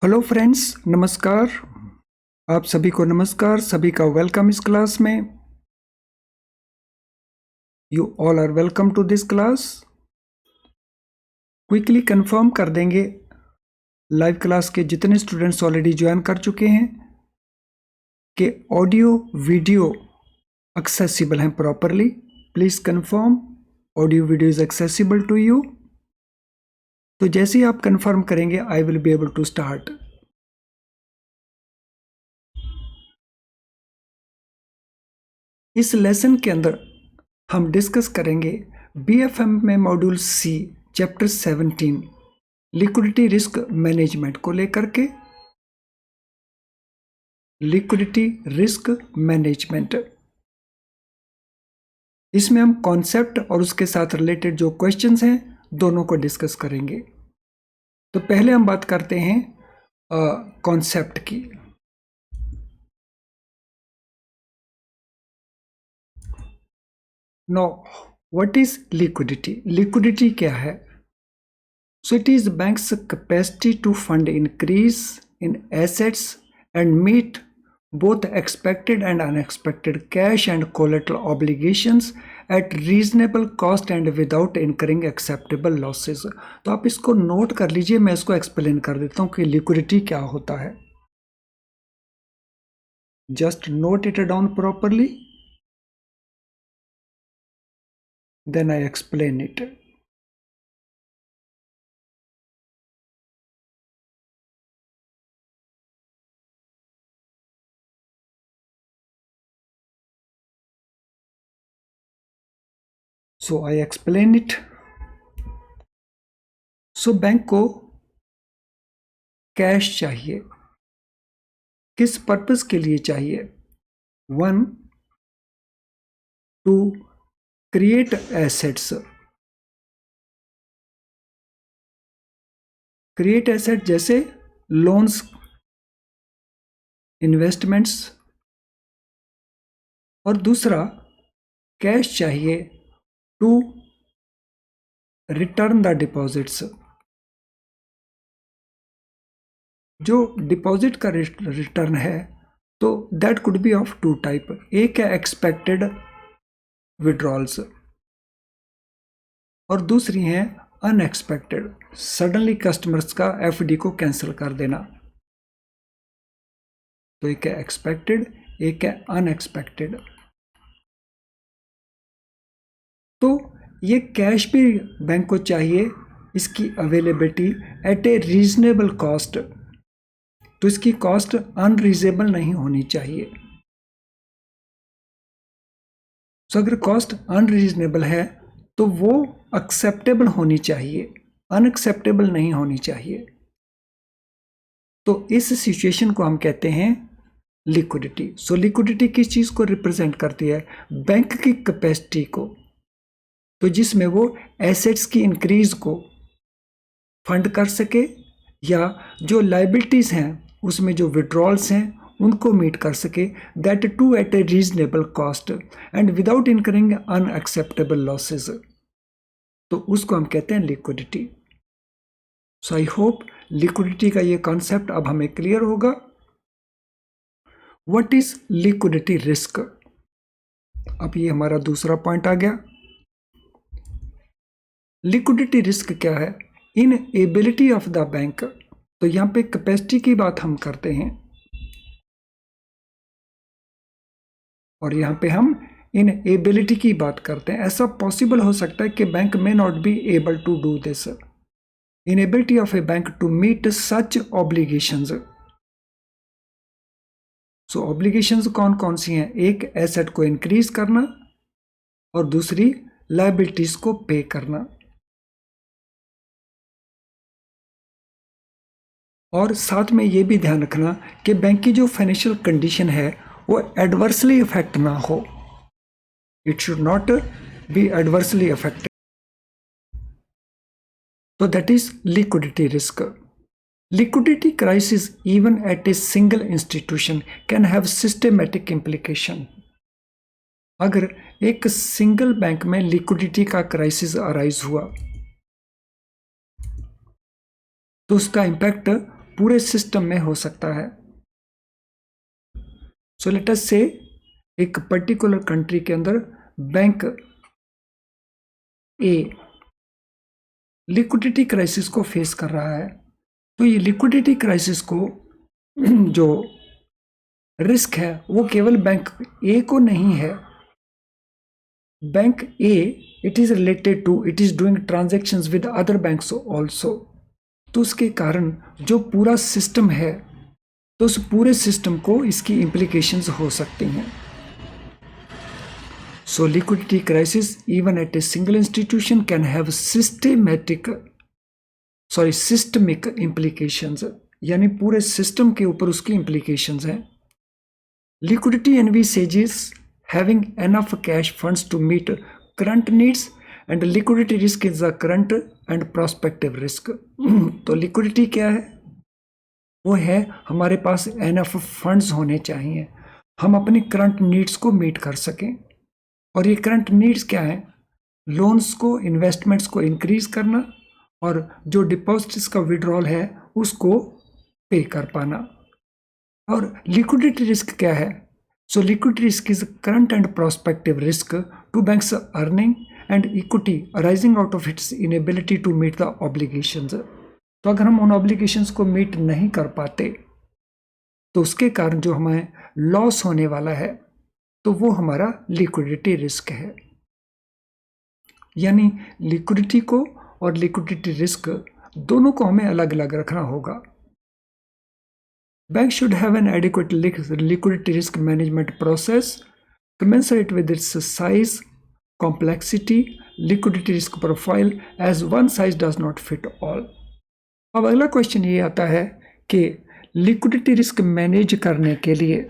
Hello friends, नमस्कार। आप सभी को नमस्कार, सभी का वेलकम इस क्लास में। You all are welcome to this class. Quickly confirm कर देंगे लाइव क्लास के जितने स्टूडेंट्स ऑलरेडी ज्वाइन कर चुके हैं कि ऑडियो वीडियो एक्सेसिबल हैं properly. Please confirm audio video is accessible to you. तो जैसे ही आप कंफर्म करेंगे I will be able to start. इस लेसन के अंदर हम डिस्कस करेंगे बीएफएम में module C chapter 17 liquidity risk management को लेकर के। लिक्विडिटी रिस्क मैनेजमेंट, इसमें हम कॉन्सेप्ट और उसके साथ रिलेटेड जो क्वेश्चंस हैं दोनों को डिस्कस करेंगे। तो पहले हम बात करते हैं कॉन्सेप्ट की। No, what is liquidity? Liquidity क्या है? So it is bank's capacity to fund increase in assets and meet both expected and unexpected cash and collateral obligations at reasonable cost and without incurring acceptable losses। तो आप इसको note कर लीजिए, मैं इसको explain कर देता हूँ कि लिक्विडिटी क्या होता है। Just note it down properly, then I explain it. So I explain it. So bank को कैश चाहिए। किस पर्पस के लिए चाहिए? 1 to create assets. Create asset जैसे लोन्स, इन्वेस्टमेंट्स। और दूसरा कैश चाहिए टू रिटर्न द डिपॉजिट्स। जो डिपॉजिट का रिटर्न है तो that could be of two type. एक है एक्सपेक्टेड विड्रॉल्स और दूसरी है अनएक्सपेक्टेड, सडनली कस्टमर्स का एफडी को कैंसिल कर देना। तो एक है एक्सपेक्टेड, एक है अनएक्सपेक्टेड। तो ये कैश भी बैंक को चाहिए, इसकी availability at a reasonable cost. तो इसकी कॉस्ट अनरीजनेबल नहीं होनी चाहिए। सो अगर कॉस्ट अनरीजनेबल है तो वो एक्सेप्टेबल होनी चाहिए, अनएक्सेप्टेबल नहीं होनी चाहिए। तो इस सिचुएशन को हम कहते हैं लिक्विडिटी। सो लिक्विडिटी किस चीज को रिप्रेजेंट करती है? बैंक की कैपेसिटी को, तो जिसमें वो एसेट्स की इंक्रीज को फंड कर सके या जो लाइबिलिटीज हैं उसमें जो विड्रॉल्स हैं उनको मीट कर सके, that too at a reasonable cost and without incurring unacceptable losses. तो उसको हम कहते हैं liquidity. So I hope liquidity का ये कॉन्सेप्ट अब हमें क्लियर होगा। What is liquidity risk? अब ये हमारा दूसरा पॉइंट आ गया। लिक्विडिटी रिस्क क्या है? इन एबिलिटी ऑफ द बैंक। तो यहां पे कैपेसिटी की बात हम करते हैं और यहां पे हम इन एबिलिटी की बात करते हैं। ऐसा पॉसिबल हो सकता है कि बैंक में not be able to do this. Inability of a bank to meet such obligations. So obligations कौन कौन सी हैं? एक एसेट को इंक्रीज करना और दूसरी लायबिलिटीज को पे करना। और साथ में ये भी ध्यान रखना कि बैंक की जो फाइनेंशियल कंडीशन है वो एडवर्सली इफेक्ट ना हो। It should not be adversely affected. तो that is liquidity risk. Liquidity crisis even at a single institution can have systematic implication. अगर एक सिंगल बैंक में लिक्विडिटी का क्राइसिस अराइज हुआ तो उसका इंपैक्ट पूरे सिस्टम में हो सकता है। सो लेट अस से एक पर्टिकुलर कंट्री के अंदर बैंक ए लिक्विडिटी क्राइसिस को फेस कर रहा है। तो ये लिक्विडिटी क्राइसिस को जो रिस्क है वो केवल बैंक ए को नहीं है। Bank A it is related to, it is doing transactions with other banks also. तो उसके कारण जो पूरा सिस्टम है, तो उस पूरे सिस्टम को इसकी इम्प्लीकेशंस हो सकती हैं। So liquidity crisis even at a single institution can have systemic implications, यानी पूरे सिस्टम के ऊपर उसकी इम्प्लीकेशंस हैं। Liquidity envisages having enough cash funds to meet current needs and liquidity risk is the current and prospective risk। तो liquidity क्या है? वो है हमारे पास एनफ फंड्स होने चाहिए, हम अपनी करंट नीड्स को मीट कर सकें। और ये करंट नीड्स क्या है? लोन्स को, इन्वेस्टमेंट्स को इंक्रीज करना और जो डिपॉजिट्स का विड्रॉल है उसको पे कर पाना। और लिक्विडिटी रिस्क क्या है? So liquidity risk is current and prospective risk to banks earning and equity arising out of its inability to meet the obligations. तो अगर हम उन ऑब्लिगेशंस को मीट नहीं कर पाते तो उसके कारण जो हमें लॉस होने वाला है तो वो हमारा लिक्विडिटी रिस्क है। यानी लिक्विडिटी को और लिक्विडिटी रिस्क दोनों को हमें अलग अलग रखना होगा। Bank should have an adequate liquidity risk management process commensurate with its size, complexity, liquidity risk profile, as one size does not fit all। अब अगला क्वेश्चन ये आता है कि लिक्विडिटी रिस्क मैनेज करने के लिए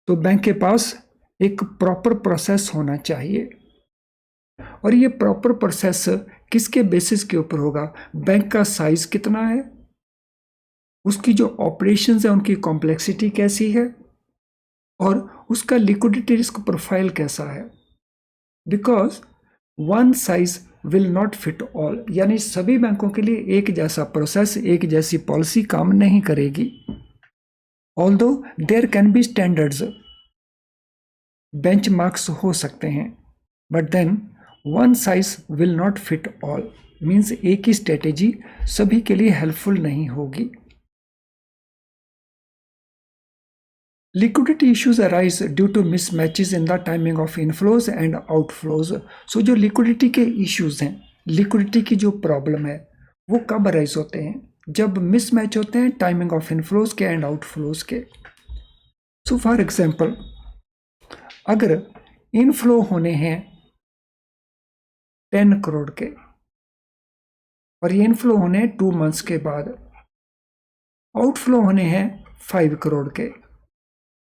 तो बैंक के पास एक प्रॉपर प्रोसेस होना चाहिए। और ये प्रॉपर प्रोसेस किसके बेसिस के ऊपर होगा? बैंक का साइज कितना है, उसकी जो ऑपरेशंस है उनकी कॉम्प्लेक्सिटी कैसी है, और उसका लिक्विडिटी रिस्क प्रोफाइल कैसा है। Because one size will not fit all, यानी सभी बैंकों के लिए एक जैसा प्रोसेस, एक जैसी पॉलिसी काम नहीं करेगी। Although there can be standards, benchmarks हो सकते हैं, but then one size will not fit all, means एक ही स्ट्रेटेजी सभी के लिए हेल्पफुल नहीं होगी। Liquidity issues arise due to mismatches in the timing of inflows and outflows। So जो liquidity के issues हैं, liquidity की जो problem है वो कब arise होते हैं? जब mismatch होते हैं timing of inflows के and outflows के। So for example, अगर inflow होने हैं 10 करोड़ के और ये inflow होने 2 months के बाद, outflow होने हैं 5 करोड़ के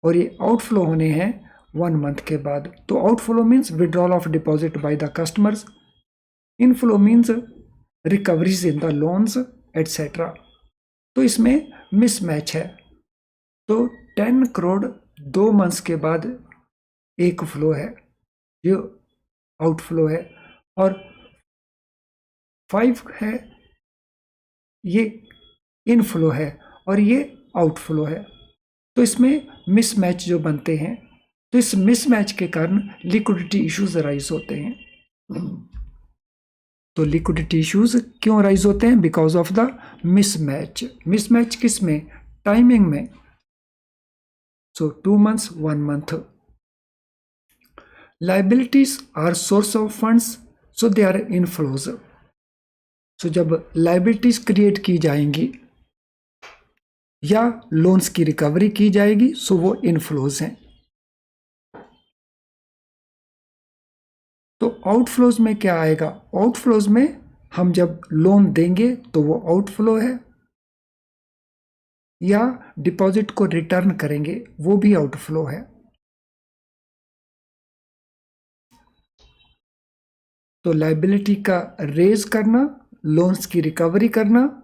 और ये आउटफ्लो होने हैं 1 मंथ के बाद। तो outflow means withdrawal of deposit by the customers, inflow means recoveries in the loans etcetera. तो इसमें मिसमैच है। तो 10 करोड़ 2 मंथ्स के बाद एक फ्लो है, ये आउटफ्लो है, और 5 है ये इनफ्लो है और ये आउटफ्लो है। तो इसमें मिसमैच जो बनते हैं, तो इस मिसमैच के कारण लिक्विडिटी इश्यूज अराइज होते हैं। तो लिक्विडिटी इश्यूज क्यों अराइज होते हैं? Because of the mismatch. Mismatch किस में? टाइमिंग में। So 2 months 1 month। Liabilities are source of funds, so they are inflows. So जब लाइबिलिटीज क्रिएट की जाएंगी या लोन्स की रिकवरी की जाएगी, सो वो इनफ्लोज हैं। तो आउटफ्लोज में क्या आएगा? आउटफ्लोज में हम जब लोन देंगे तो वो आउटफ्लो है, या डिपॉजिट को रिटर्न करेंगे वो भी आउटफ्लो है। तो लाइबिलिटी का रेज करना, लोन्स की रिकवरी करना,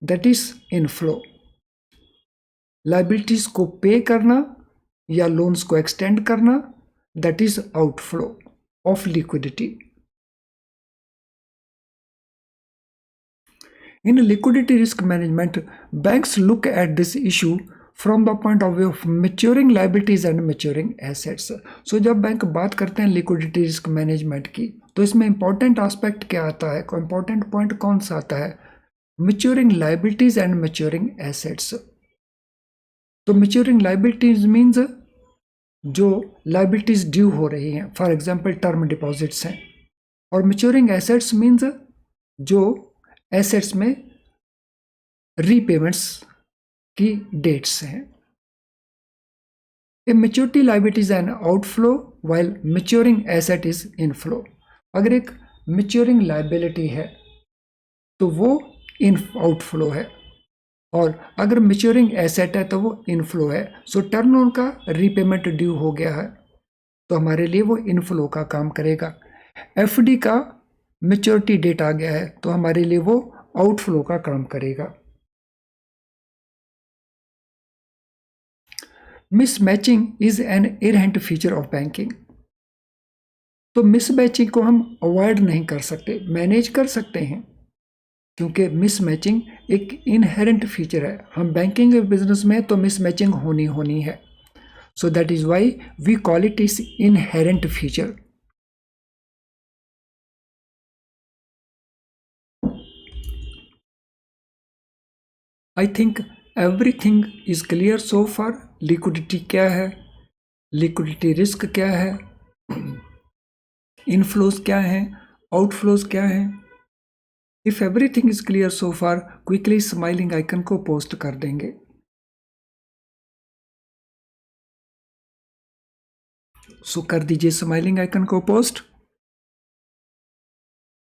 दैट इज इनफ्लो। लाइबिलिटीज को पे करना या लोन्स को एक्सटेंड करना, that is outflow of liquidity. In liquidity risk management, banks look at this issue from the point of view of maturing liabilities and maturing assets. So जब bank बात करते हैं liquidity risk management की, तो इसमें important aspect क्या आता है, important point कौन सा आता है? Maturing liabilities and maturing assets. तो maturing liabilities means जो liabilities ड्यू हो रही हैं, फॉर एग्जाम्पल टर्म डिपॉजिट्स हैं, और maturing assets means जो एसेट्स में रीपेमेंट्स की डेट्स हैं. A maturity liability is an outflow while maturing asset is inflow. अगर एक मेच्योरिंग लायबिलिटी है तो वो इन आउटफ्लो है, और अगर मेच्योरिंग एसेट है तो वो इनफ्लो है. सो टर्म लोन का रीपेमेंट ड्यू हो गया है तो हमारे लिए वो इनफ्लो का काम करेगा. एफडी का मेच्योरिटी डेट आ गया है तो हमारे लिए वो आउटफ्लो का काम करेगा. Mismatching is an inherent feature of banking. तो मिसमैचिंग को हम अवॉइड नहीं कर सकते, मैनेज कर सकते हैं, क्योंकि मिसमैचिंग एक इनहेरेंट फीचर है. हम बैंकिंग बिजनेस में तो मिसमैचिंग होनी है. So that is why we call it is inherent feature. I think everything is clear so far. Liquidity क्या है, लिक्विडिटी रिस्क क्या है, इनफ्लोज क्या है, आउटफ्लोज क्या है. If everything is clear so far, quickly smiling icon को post कर देंगे. सो कर दीजिए स्माइलिंग आइकन को पोस्ट,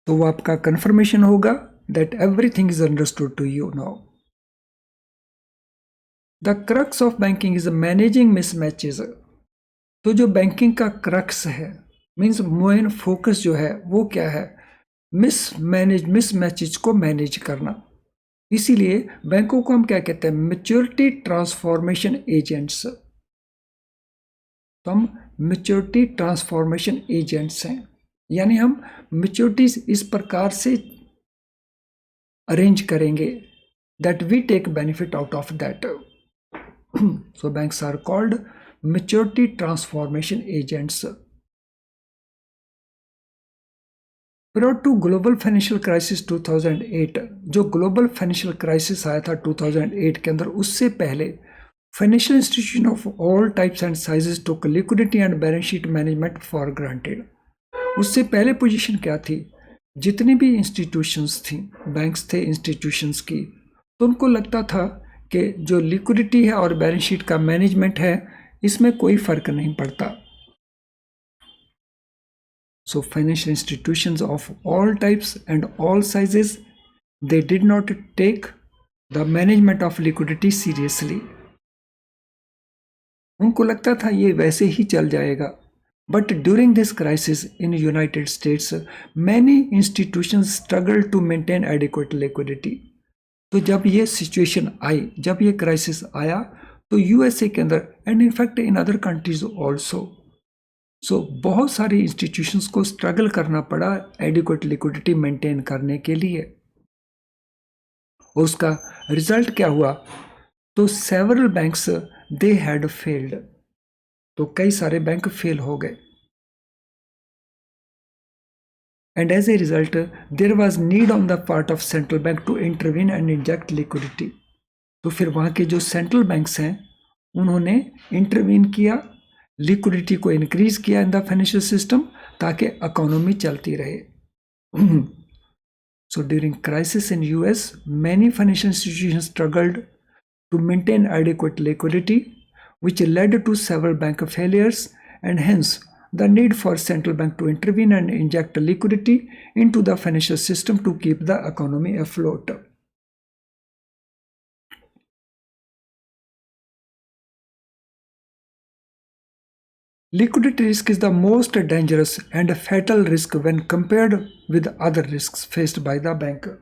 तो वो आपका कंफर्मेशन होगा that everything is understood to you now. The crux of banking is managing mismatches. तो जो बैंकिंग का क्रक्स है, मीन्स मेन फोकस जो है वो क्या है, मिसमैचेस को मैनेज करना. इसीलिए बैंकों को हम क्या कहते हैं, मैच्योरिटी ट्रांसफॉर्मेशन एजेंट्स. तो हम मैच्योरिटी ट्रांसफॉर्मेशन एजेंट्स हैं, यानी हम मैच्योरिटीज इस प्रकार से अरेंज करेंगे that we take benefit out of that. So banks are called maturity transformation agents. Prior to global financial crisis 2008, जो global financial crisis आया था 2008 के अंदर, उससे पहले financial institution of all types and sizes took liquidity and balance sheet management for granted. उससे पहले position क्या थी, जितनी भी इंस्टीट्यूशंस थी, बैंक्स थे इंस्टीट्यूशंस की, तो उनको लगता था कि जो लिक्विडिटी है और बैलेंस शीट का मैनेजमेंट है इसमें कोई फर्क नहीं पड़ता. So financial institutions of all types and all sizes, they did not take the management of liquidity seriously. उनको लगता था ये वैसे ही चल जाएगा. But during this crisis in United States, many institutions struggle to maintain adequate liquidity. तो जब ये सिचुएशन आई, जब ये क्राइसिस आया, तो यूएसए के अंदर and in fact in other countries also, so बहुत सारी इंस्टीट्यूशंस को स्ट्रगल करना पड़ा एडिक्वेट लिक्विडिटी मेंटेन करने के लिए. और उसका रिजल्ट क्या हुआ, तो several banks they had failed. तो कई सारे बैंक फेल हो गए. And as a result, there was need on the part of central bank to intervene and inject liquidity. तो फिर वहाँ के जो सेंट्रल बैंक्स हैं उन्होंने इंटरवीन किया, लिक्विडिटी को इंक्रीज किया इन द फाइनेंशियल सिस्टम, ताकि इकोनॉमी चलती रहे. So during crisis in US, many financial institutions struggled to maintain adequate liquidity, which led to several bank failures, and hence the need for central bank to intervene and inject liquidity into the financial system to keep the economy afloat. Liquidity risk is the most dangerous and fatal risk when compared with other risks faced by the bank.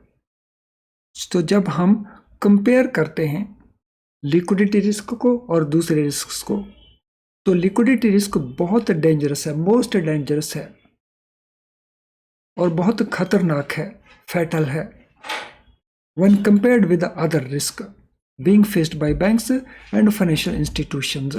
तो जब हम compare करते हैं liquidity risk को और दूसरे risk को, तो लिक्विडिटी रिस्क बहुत डेंजरस है, मोस्ट डेंजरस है और बहुत खतरनाक है, फैटल है. when compared with the other risk being faced by banks and financial institutions.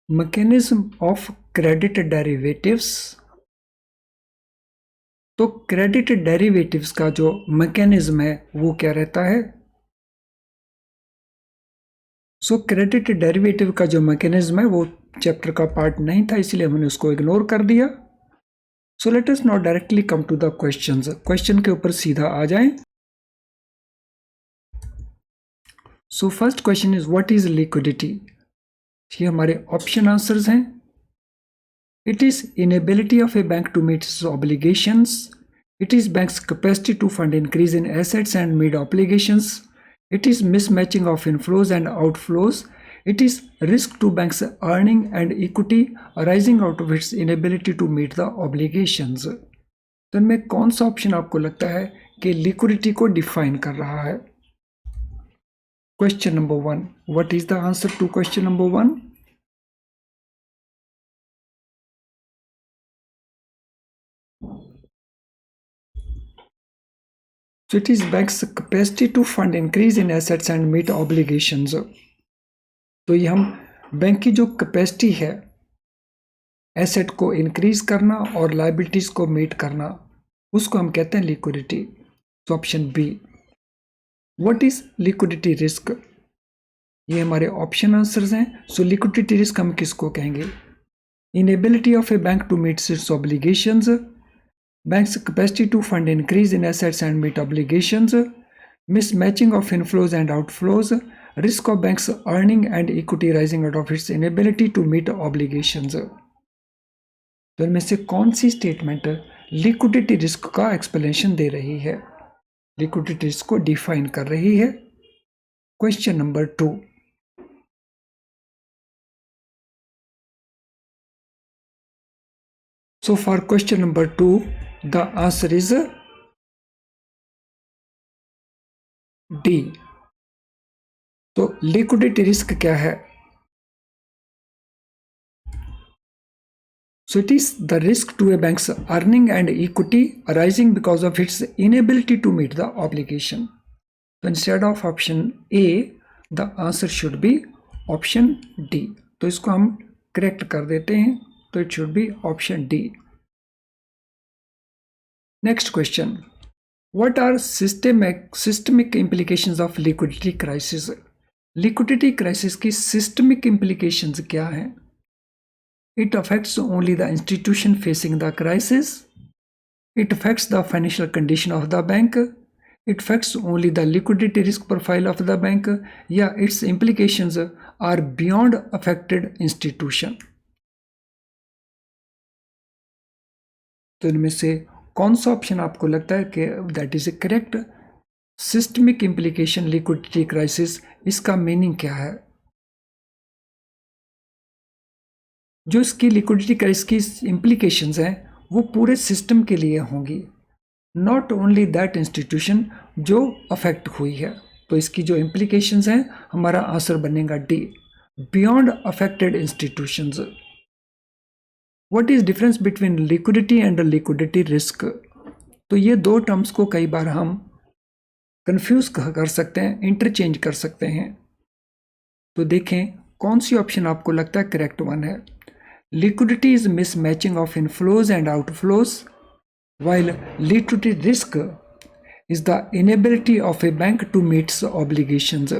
Mechanism of credit derivatives. तो क्रेडिट डेरिवेटिव्स का जो मैकेनिज्म है वो क्या रहता है? क्रेडिट डेरिवेटिव का जो मैकेनिज्म है वो चैप्टर का पार्ट नहीं था, इसलिए हमने उसको इग्नोर कर दिया। Let us now directly come to the questions. Question के ऊपर सीधा आ जाएं। First question is what is liquidity? ये हमारे ऑप्शन आंसर्स हैं। It is inability of a bank to meet its obligations. It is bank's capacity to fund increase in assets and meet obligations. It is mismatching of inflows and outflows. It is risk to bank's earning and equity arising out of its inability to meet the obligations. तो इनमें कौन सा option आपको लगता है कि liquidity को define कर रहा है? Question number 1. What is the answer to question number 1? It is bank's capacity to fund increase in assets and meet obligations. तो ये हम बैंक की जो कैपेसिटी है एसेट को इंक्रीज करना और लायबिलिटीज को मीट करना, उसको हम कहते हैं liquidity. Option B. What is liquidity risk? ये हमारे ऑप्शन आंसर्स हैं। लिक्विडिटी रिस्क हम किसको कहेंगे? Inability of a bank to meet its obligations, bank's capacity to fund increase in assets and meet obligations, mismatching of inflows and outflows, risk of bank's earning and equity rising out of its inability to meet obligations. तो इनमें से कौन सी statement liquidity risk का explanation दे रही है, liquidity risk को define कर रही है? Question number 2. For question number 2, the answer is D. तो लिक्विडिटी रिस्क क्या है? It is the risk to a bank's earning and equity arising because of its inability to meet the obligation. So instead of option A, the answer should be option D. तो इसको हम correct कर देते हैं, तो it should be option D. Next question. What are systemic implications of liquidity crisis? Liquidity crisis की systemic implications क्या हैं? It affects only the institution facing the crisis. It affects the financial condition of the bank. It affects only the liquidity risk profile of the bank. या its implications are beyond affected institution. तो इनमें से कौन सा option आपको लगता है कि that is A correct? Systemic implication liquidity crisis, इसका मीनिंग क्या है? जो इसकी लिक्विडिटी क्राइसिस की इम्प्लीकेशंस हैं वो पूरे सिस्टम के लिए होंगी, नॉट ओनली दैट इंस्टीट्यूशन जो अफेक्ट हुई है। तो इसकी जो इम्प्लीकेशंस हैं, हमारा आंसर बनेगा D, beyond affected institutions. What is difference between liquidity and liquidity risk? तो ये दो टर्म्स को कई बार हम कंफ्यूज कर सकते हैं, इंटरचेंज कर सकते हैं। तो देखें कौन सी ऑप्शन आपको लगता है करेक्ट वन है। Liquidity is mismatching of inflows and outflows, while liquidity risk is the inability of a bank to meet its obligations.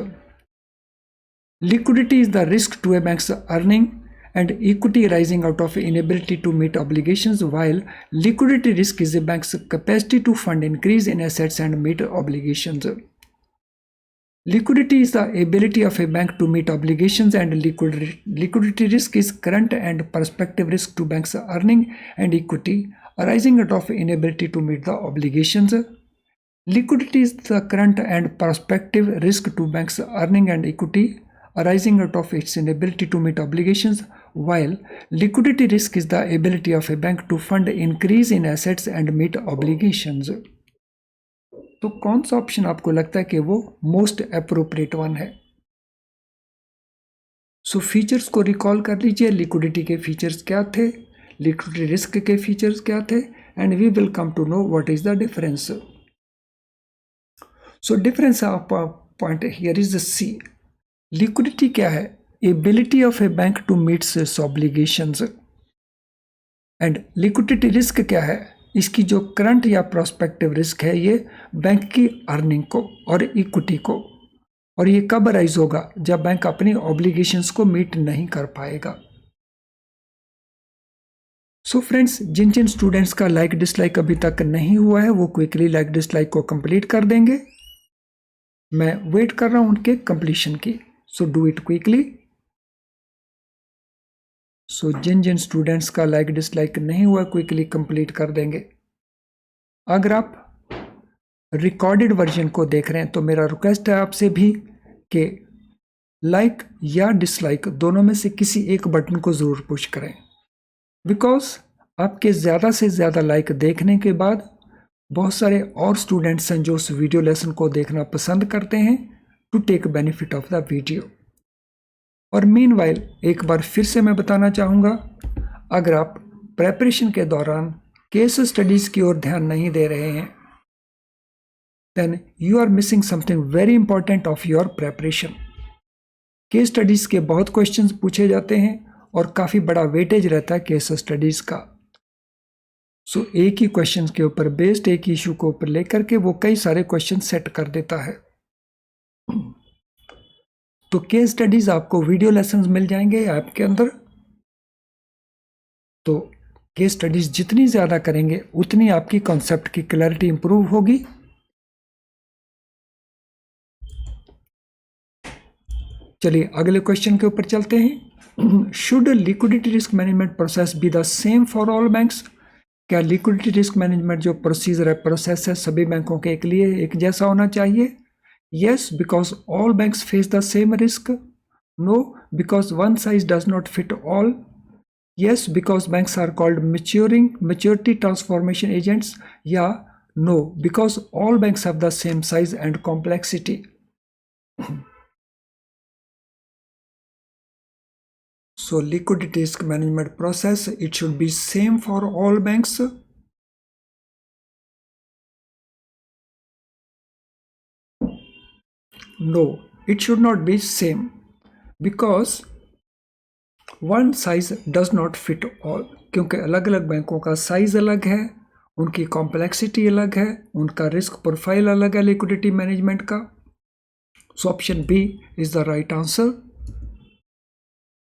Liquidity is the risk to a bank's earning and equity arising out of inability to meet obligations, while liquidity risk is a bank's capacity to fund increase in assets and meet obligations. Liquidity is the ability of a bank to meet obligations, and liquidity risk is current and prospective risk to bank's earning and equity arising out of inability to meet the obligations. Liquidity is the current and prospective risk to bank's earning and equity arising out of its inability to meet obligations, while liquidity risk is the ability of a bank to fund increase in assets and meet obligations. तो कौन सा option आपको लगता है कि वो most appropriate one है? Features को रिकॉल कर लीजिए। लिक्विडिटी के फीचर्स क्या थे? लिक्विडिटी रिस्क के फीचर्स क्या थे, and we will come to know what is the difference. So difference of point here is the C. Liquidity क्या है? Ability of a bank to meet its obligations. And liquidity risk क्या है? इसकी जो current या prospective risk है ये bank की अर्निंग को और इक्विटी को, और ये कब राइज होगा? जब बैंक अपनी ऑब्लिगेशंस को मीट नहीं कर पाएगा. सो फ्रेंड्स, जिन जिन स्टूडेंट्स का लाइक डिसलाइक अभी तक नहीं हुआ है वो क्विकली लाइक डिसलाइक को कंप्लीट कर देंगे. मैं वेट कर रहा हूं उनके कंप्लीशन की. So do it quickly. So जिन जिन स्टूडेंट्स का लाइक डिसलाइक नहीं हुआ क्विकली कंप्लीट कर देंगे. अगर आप रिकॉर्डेड वर्जन को देख रहे हैं तो मेरा रिक्वेस्ट है आपसे भी कि लाइक या डिसलाइक दोनों में से किसी एक बटन को ज़रूर पुश करें, बिकॉज आपके ज़्यादा से ज़्यादा लाइक देखने के बाद बहुत सारे और स्टूडेंट्स हैं जो उस वीडियो लेसन को देखना पसंद करते हैं to take benefit of the video. और मीनवाइल एक बार फिर से मैं बताना चाहूँगा, अगर आप प्रेपरेशन के दौरान केस स्टडीज़ की ओर ध्यान नहीं दे रहे हैं then you are missing something very important of your preparation. Case studies के बहुत क्वेश्चंस पूछे जाते हैं और काफ़ी बड़ा वेटेज रहता है केस स्टडीज़ का. सो एक ही क्वेश्चन के ऊपर बेस्ड, एक इशू को ऊपर लेकर के वो कई सारे क्वेश्चन सेट कर देता है. तो केस स्टडीज आपको वीडियो लेसन्स मिल जाएंगे ऐप के अंदर. तो केस स्टडीज जितनी ज़्यादा करेंगे उतनी आपकी कॉन्सेप्ट की क्लैरिटी इंप्रूव होगी. चलिए अगले क्वेश्चन के ऊपर चलते हैं. Should liquidity risk management process be the same for all banks? क्या लिक्विडिटी रिस्क मैनेजमेंट जो प्रोसीजर है, प्रोसेस है, सभी बैंकों के एक लिए एक जैसा होना चाहिए? Yes, because all banks face the same risk. No, because one size does not fit all. Yes, because banks are called maturity transformation agents. Yeah, no, because all banks have the same size and complexity. So liquidity risk management process, it should be same for all banks. No, it should not be same because one size does not fit all. क्योंकि अलग अलग बैंकों का size अलग है, उनकी complexity अलग है, उनका रिस्क प्रोफाइल अलग है लिक्विडिटी मैनेजमेंट का. So option B is the right answer.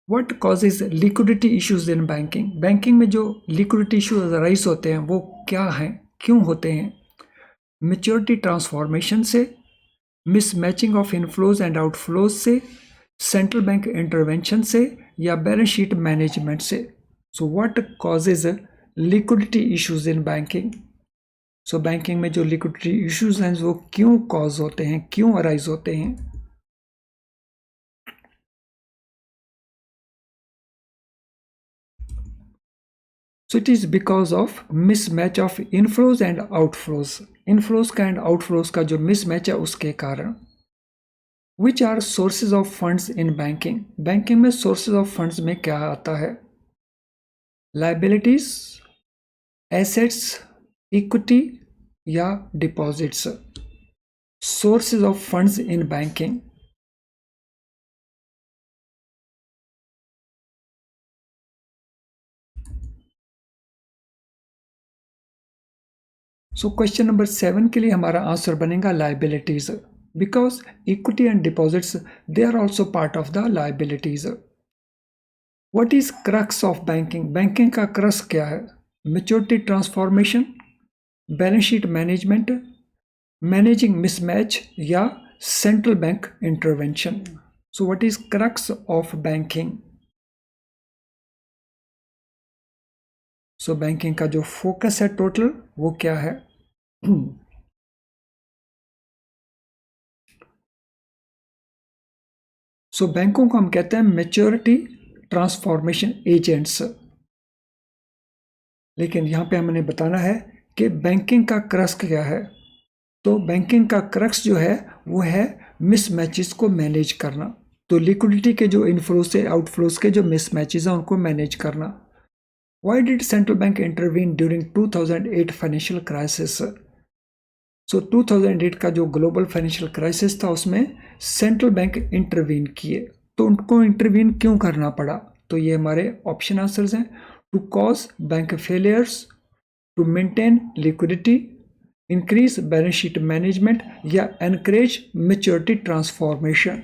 What causes liquidity issues in banking? Banking में जो लिक्विडिटी इश्यूज राइज होते हैं वो क्या हैं, क्यों होते हैं? मैच्योरिटी ट्रांसफॉर्मेशन से, mismatching of inflows and outflows से, सेंट्रल बैंक इंटरवेंशन से, या बैलेंस शीट मैनेजमेंट से. So what causes liquidity issues in banking? So banking में जो लिक्विडिटी इश्यूज हैं वो क्यों कॉज होते हैं, क्यों अराइज होते हैं? So it is because of mismatch of inflows and outflows. Inflows का एंड आउटफ्लोज का जो मिसमैच है उसके कारण. Which are sources of funds in banking? Banking में सोर्सेज ऑफ फंड्स में क्या आता है? लाइबिलिटीज, एसेट्स, इक्विटी या deposits? Sources of funds in banking. So question number 7 के लिए हमारा आंसर बनेगा liabilities, because equity and deposits they are also part of the liabilities. What is crux of banking? Banking का crux क्या है? Maturity transformation, balance sheet management, managing mismatch या central bank intervention. So what is crux of banking? So banking का जो focus है total वो क्या है? सो बैंकों को हम कहते हैं मैच्योरिटी ट्रांसफॉर्मेशन एजेंट्स. लेकिन यहां पे हमने बताना है कि बैंकिंग का क्रक्स क्या है. तो बैंकिंग का क्रक्स जो है वो है मिसमैचेस को मैनेज करना. तो लिक्विडिटी के जो इनफ्लोज से आउटफ्लोज के जो मिसमैचेस हैं उनको मैनेज करना. Why did central bank intervene during 2008 financial crisis? So 2008 का जो ग्लोबल फाइनेंशियल क्राइसिस था उसमें सेंट्रल बैंक इंटरवीन किए। तो उनको इंटरवीन क्यों करना पड़ा? तो ये हमारे ऑप्शन आंसर्स हैं। To cause bank failures, to maintain liquidity, increase balance sheet management या encourage maturity transformation.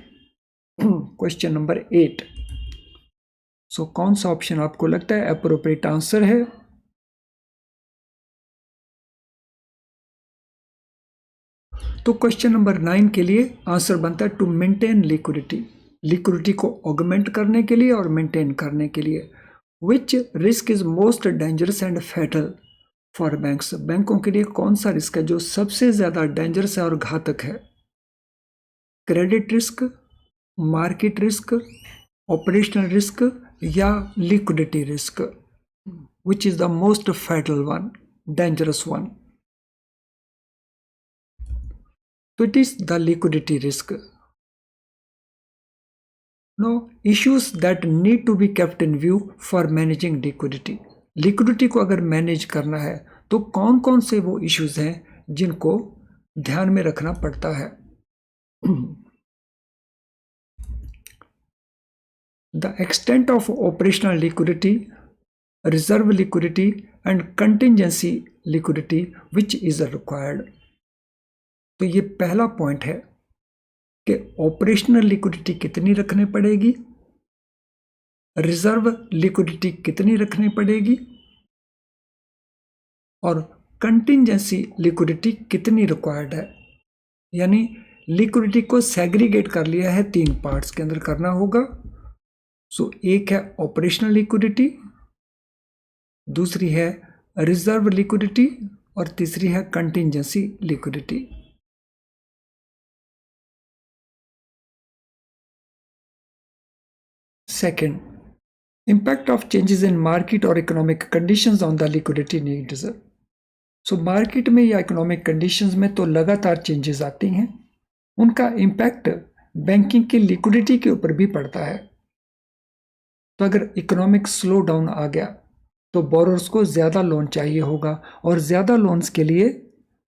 Question number 8। So कौन सा ऑप्शन आपको लगता है अप्रोप्रिएट आंसर है? तो क्वेश्चन नंबर 9 के लिए आंसर बनता है टू मेंटेन लिक्विडिटी, लिक्विडिटी को ऑगमेंट करने के लिए और मेंटेन करने के लिए। Which risk is most dangerous and fatal for banks? बैंकों के लिए कौन सा रिस्क है जो सबसे ज्यादा डेंजरस है और घातक है? Credit risk, market risk, operational risk या liquidity risk? Which is the most fatal one, dangerous one? So it is the liquidity risk. No, issues that need to be kept in view for managing liquidity. Liquidity को अगर manage करना है तो कौन कौन से वो इश्यूज हैं जिनको ध्यान में रखना पड़ता है? The extent of operational liquidity, reserve liquidity and contingency liquidity which is required. तो ये पहला पॉइंट है कि ऑपरेशनल लिक्विडिटी कितनी रखनी पड़ेगी, रिजर्व लिक्विडिटी कितनी रखनी पड़ेगी और कंटिंजेंसी लिक्विडिटी कितनी रिक्वायर्ड है। यानी लिक्विडिटी को सेग्रीगेट कर लिया है 3 पार्ट्स के अंदर करना होगा। सो एक है ऑपरेशनल लिक्विडिटी, दूसरी है रिजर्व लिक्विडिटी और तीसरी है contingency liquidity. Second, impact of changes in market or economic conditions on the liquidity needs. So market में या इकोनॉमिक कंडीशंस में तो लगातार चेंजेस आती हैं, उनका इम्पैक्ट बैंकिंग की लिक्विडिटी के ऊपर भी पड़ता है। तो अगर इकोनॉमिक स्लो डाउन आ गया तो बोरोर्स को ज़्यादा लोन चाहिए होगा और ज़्यादा लोन्स के लिए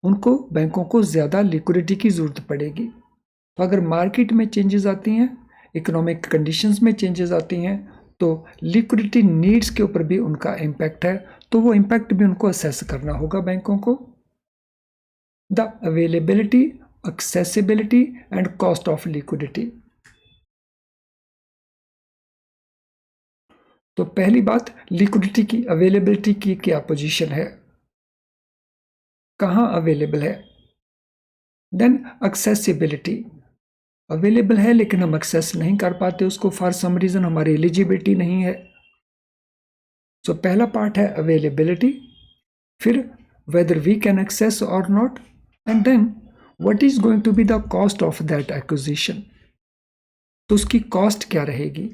उनको बैंकों को ज़्यादा लिक्विडिटी की ज़रूरत पड़ेगी। तो अगर मार्केट में चेंजेस आती हैं, इकोनॉमिक कंडीशंस में चेंजेस आती हैं तो लिक्विडिटी नीड्स के ऊपर भी उनका इम्पैक्ट है, तो वो इम्पैक्ट भी उनको असेस करना होगा बैंकों को। The availability, accessibility and cost of liquidity. तो पहली बात, लिक्विडिटी की अवेलेबिलिटी की क्या पोजीशन है, कहां अवेलेबल है। देन एक्सेसिबिलिटी, अवेलेबल है लेकिन हम एक्सेस नहीं कर पाते उसको, फॉर सम रीजन हमारी एलिजिबिलिटी नहीं है। सो पहला पार्ट है अवेलेबिलिटी, फिर वेदर वी कैन एक्सेस और not, and then what is going to be the cost of that acquisition, तो उसकी कॉस्ट क्या रहेगी।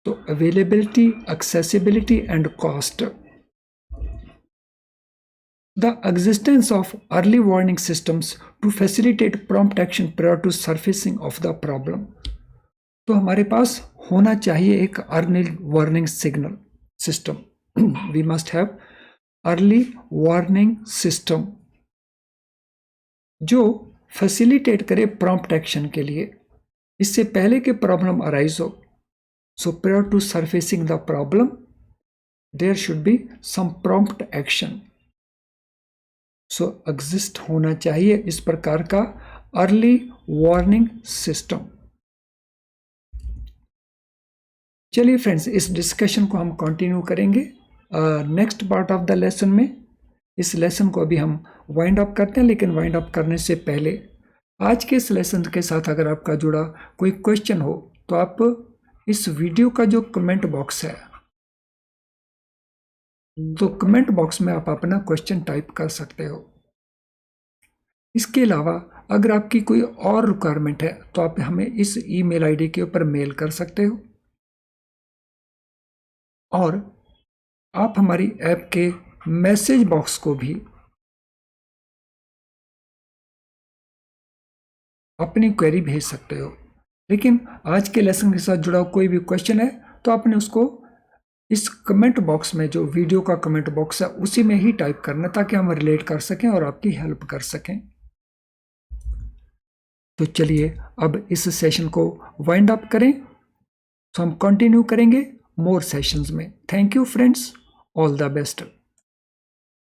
तो availability, accessibility and cost. The existence of early warning systems to facilitate prompt action prior to surfacing of the problem. तो हमारे पास होना चाहिए एक early warning signal system. We must have early warning system जो facilitate करे prompt action के लिए, इससे पहले कि प्रॉब्लम अराइज हो। So prior to surfacing the problem there should be some prompt action. So exist होना चाहिए इस प्रकार का अर्ली वार्निंग सिस्टम। चलिए फ्रेंड्स, इस डिस्कशन को हम कंटिन्यू करेंगे next part of the lesson में। इस लेसन को अभी हम वाइंड अप करते हैं, लेकिन वाइंड अप करने से पहले आज के इस लेसन के साथ अगर आपका जुड़ा कोई क्वेश्चन हो तो आप इस वीडियो का जो कमेंट बॉक्स है, तो कमेंट बॉक्स में आप अपना क्वेश्चन टाइप कर सकते हो। इसके अलावा अगर आपकी कोई और रिक्वायरमेंट है तो आप हमें इस ईमेल आईडी के ऊपर मेल कर सकते हो, और आप हमारी ऐप के मैसेज बॉक्स को भी अपनी क्वेरी भेज सकते हो। लेकिन आज के लेसन के साथ जुड़ा कोई भी क्वेश्चन है तो आपने उसको इस कमेंट बॉक्स में, जो वीडियो का कमेंट बॉक्स है, उसी में ही टाइप करना ताकि हम रिलेट कर सकें और आपकी हेल्प कर सकें। तो चलिए अब इस सेशन को वाइंड अप करें, तो हम कंटिन्यू करेंगे मोर सेशंस में। Thank you friends, all the best.